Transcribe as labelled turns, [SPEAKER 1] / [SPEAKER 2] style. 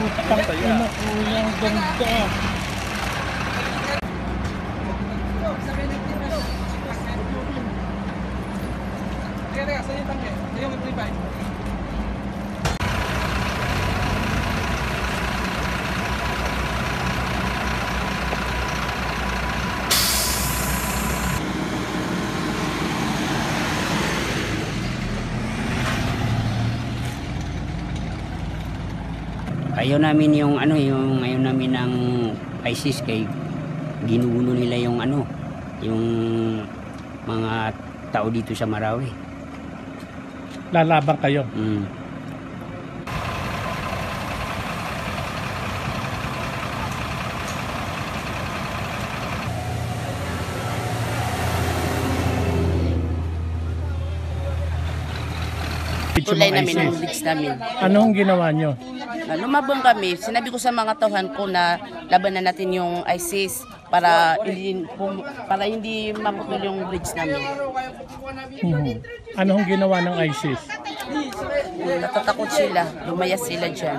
[SPEAKER 1] Putang ina, kulang ganda.
[SPEAKER 2] Teka, saan yung tangke? Saan yung mag-tripay?
[SPEAKER 3] Ayaw namin yung ano, yung ayaw namin ng ISIS kay ginugulo nila yung ano, yung mga tao dito sa Marawi.
[SPEAKER 1] Lalabang kayo.
[SPEAKER 4] Tulay namin ang leads namin.
[SPEAKER 1] Anong ginawa nyo?
[SPEAKER 4] Lumabang kami. Sinabi ko sa mga tauhan ko na labanan natin yung ISIS para hindi maputol yung bridge namin.
[SPEAKER 1] Anong ginawa ng ISIS?
[SPEAKER 4] Natatakot sila. Lumayas sila dyan.